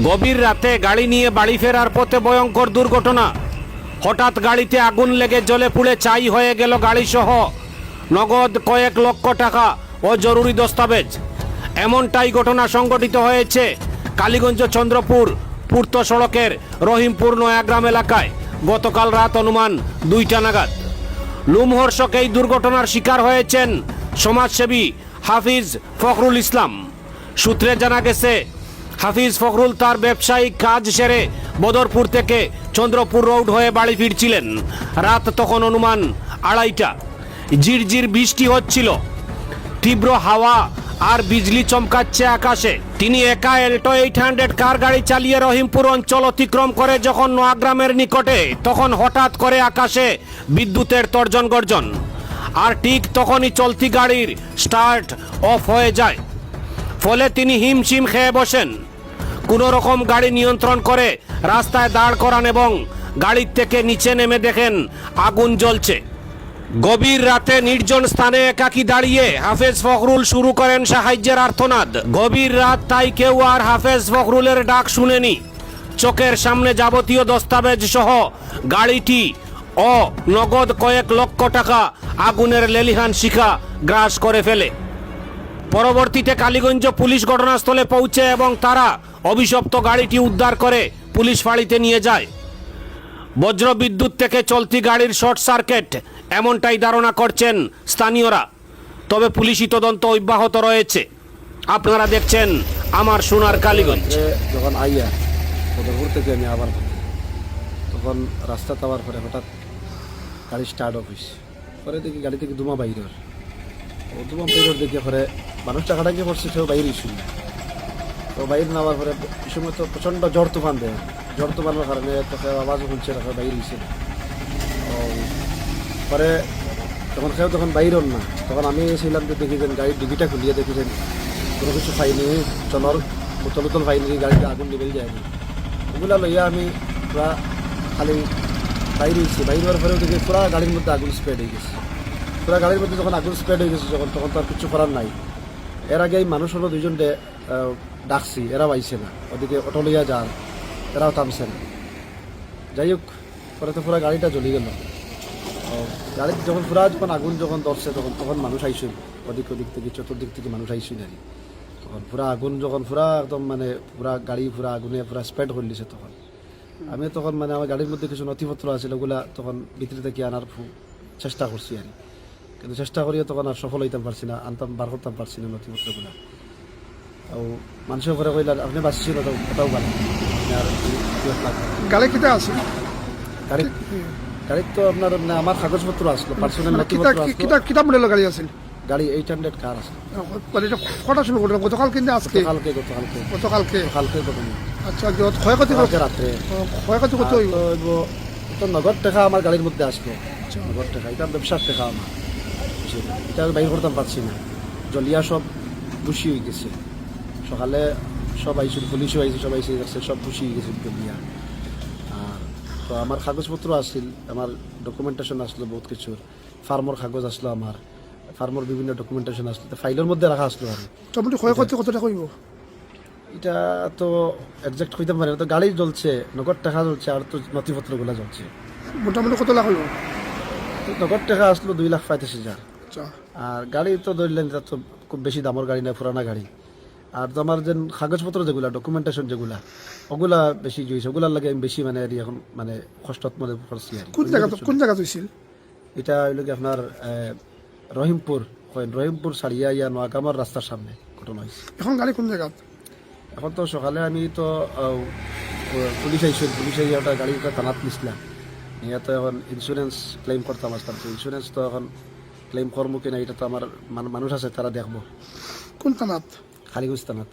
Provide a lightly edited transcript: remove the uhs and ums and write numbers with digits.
গভীর রাতে গাড়ি নিয়ে বাড়ি ফেরার পথে ভয়ঙ্কর দুর্ঘটনা। হঠাৎ গাড়িতে আগুন লেগে জ্বলে পুড়ে ছাই হয়ে গেল গাড়ি সহ নগদ কয়েক লক্ষ টাকা ও জরুরি দস্তাবেজ। এমনটাই ঘটনা সংঘটিত হয়েছে কালীগঞ্জ চন্দ্রপুর পূর্ত সড়কের রহিমপুর নয়াগ্রাম এলাকায় গতকাল রাত অনুমান 2টা নাগাদ। লুমহর্ষক এই দুর্ঘটনার শিকার হয়েছেন সমাজসেবী হাফিজ ফখরুল ইসলাম। সূত্রে জানা গেছে, হাফিজ ফখরুল তার ব্যবসায়িক কাজ সেরে বদরপুর থেকে চন্দ্রপুর রোড হয়ে বাড়ি ফিরছিলেন। রাত তখন অনুমান 2:30টা। ঝিরঝির বৃষ্টি হচ্ছিল, তীব্র হাওয়া আর বিজলি চমকাচ্ছে আকাশে। তিনি একা এল্টো 800 কার গাড়ি চালিয়ে রহিমপুর অঞ্চল অতিক্রম করে যখন নোয়াগ্রামের নিকটে, তখন হঠাৎ করে আকাশে বিদ্যুতের তর্জন গর্জন। আর ঠিক তখনই চলতি গাড়ির স্টার্ট অফ হয়ে যায়। ফলে তিনি হিমশিম খেয়ে বসেন। কোনো রকম গাড়ি নিয়ন্ত্রণ করে রাস্তায় দাঁড় করান এবং গাড়ির থেকে নিচে নেমে দেখেন আগুন জ্বলছে। গভীর রাতে নির্জন স্থানে একাকী দাঁড়িয়ে হাফেজ ফখরুল শুরু করেন সাহায্যের আর্তনাদ। গভীর রাত, তাই কেউ আর হাফেজ ফখরুলের ডাক শুনেনি। চোখের সামনে যাবতীয় দস্তাবেজ সহ গাড়িটি ও নগদ কয়েক লক্ষ টাকা আগুনের লেলিহান শিখা গ্রাস করে ফেলে। পরবর্তীতে কালীগঞ্জ পুলিশ ঘটনাস্থলে পৌঁছে এবং তারা অভিশপ্ত গাড়িটি উদ্ধার করে পুলিশ ফাঁড়িতে নিয়ে যায়। বজ্র বিদ্যুৎ থেকে চলতি গাড়ির শর্ট সার্কিট, এমনটাই ধারণা করছেন স্থানীয়রা। তবে পুলিশি তদন্ত অব্যাহত রয়েছে। আপনারা দেখছেন আমার সোনার কালীগঞ্জ। যখন আইয়া বদরপুর থেকে আমি আবার তখন রাস্তা তাওয়ার পরে হঠাৎ গাড়ি স্টার্ট অফ হয়েছে। পরে দেখি গাড়ি থেকে ধুমা বাইরের ধুমা বাইরের দেখে পরে মানুষ টাকাটাকে পড়ছে, সেও বাইরে ছিল। তো বাইরে নামার পরে এই সময় তো প্রচণ্ড ঝড় তুফান দেয়। ঝড় তুফানের কারণে তোকে আওয়াজও শুনছে, তাকে বাইরে হয়েছে। পরে তখন বাইরেও না, তখন আমি ছিলাম যে দেখেছেন গাড়ির ডিগিটা খুলিয়ে দেখেছেন কোনো কিছু পাইনি, চলর বোতল পাইনি, গাড়িতে আগুন নিবেল যায়নি। ওগুলা লইয়া আমি পুরা খালি বাইরে হয়েছি। বাইরে হওয়ার পরেও দেখি পুরা গাড়ির মধ্যে আগুন স্প্রেড হয়ে গেছে। পুরা গাড়ির মধ্যে যখন আগুন স্প্রেড হয়ে গেছে তখন তো আর কিছু করার নাই। এর আগে এই মানুষ হলো 2জনকে ডাকছি, এরাও আইছে না। ওদিকে অটো লইয়া যান, এরাও থামছে না। যাই হোক, পরে তো পুরা গাড়িটা জ্বলি গেল। গাড়ির যখন আগুন যখন ধরছে তখন মানুষ আইসুন, ওদিক থেকে চতুর্দিক থেকে মানুষ আইসুন। আর তখন পুরা আগুন যখন একদম পুরা গাড়ি আগুনে স্প্রেড করে দিছে। তখন আমি আমার গাড়ির মধ্যে কিছু নথিপত্র আছে, ওগুলা তখন ভিতরে থেকে আনার চেষ্টা করছি। আর কিন্তু চেষ্টা করিও তখন আর সফল হইতাম পারছি না, বার করতাম পারছি না নথিপত্রগুলা। মানুষের ঘরে কইলা আপনি বাঁচছিল, কোথাও গেল আর গাড়ি কিটা আছে? গাড়ির তো আপনার আমার কাগজপত্র আসলো, পার্সোনাল নথিপত্র আসলো। কিটা মডেলের গাড়ি আছে? গাড়ি 800 কার আছে। কটা শুরু করলেন? গতকাল কিন্তু আজকে? গতকালকে। আচ্ছা, ক্ষয়ক্ষতি রাত্রে ক্ষয়ক্ষতি কত হইব? তো নগদ টাকা আমার গাড়ির মধ্যে আসলো। নগদ টাকা, এটা ব্যবসার টাকা আমার, এটা বাইর করতাম পারছি না। জলিয়া সব বুশি হয়ে গেছে। সকালে সব আইসি, পুলিশও আইসি, সব আইসি গেছে, সব বুশি হয়ে গেছে জলিয়া। আর তো আমার কাগজপত্র আসছিল, আমার ডকুমেন্টেশন আসলো বহুত কিছুর। ফার্মর কাগজ আসলো, আমার ফার্মর বিভিন্ন ডকুমেন্টেশন আসলো, ফাইলের মধ্যে রাখা আসলো। আর মোটামুটি ক্ষয়ক্ষতি কত টাকা হইব? এটা তো একজাক্ট হইতে পারে না। তো গাড়ি জ্বলছে, নগদ টাকা জ্বলছে, আর তো নথিপত্রগুলো জ্বলছে। মোটামুটি কত লাখ হইব? নগদ টাকা আসলো 2,35,000। আর গাড়ি তো ধরলেন, এটা তো খুব বেশি দামের গাড়ি না, পুরানা গাড়ি। আর তো আমার যে কাগজপত্র যেগুলা, ডকুমেন্টেশন যেগুলা, ওগুলা বেশি জুইছে। ওগুলার লাগে আমি বেশি এখন কষ্টত করছি। আর কোন জায়গা হয়েছিল এটা? হইল কি আপনার রহিমপুর সারিয়া নোয়াগ্রামের রাস্তার সামনে ঘটনা হয়েছে। এখন গাড়ি কোন জায়গা? এখন তো সকালে আমি তো পুলিশ আইসি, পুলিশ আইয়া ওটা গাড়িটা থানাত নিছিলাম। নিয়ে তো এখন ইন্স্যুরেন্স ক্লেম করতাম আসতাম। তো ইন্স্যুরেন্স তো এখন ক্লেম করবো কিনা, এটা তো আমার মানুষ আছে, তারা দেখবো। কোন থানাত? কালীগঞ্জ থানাত।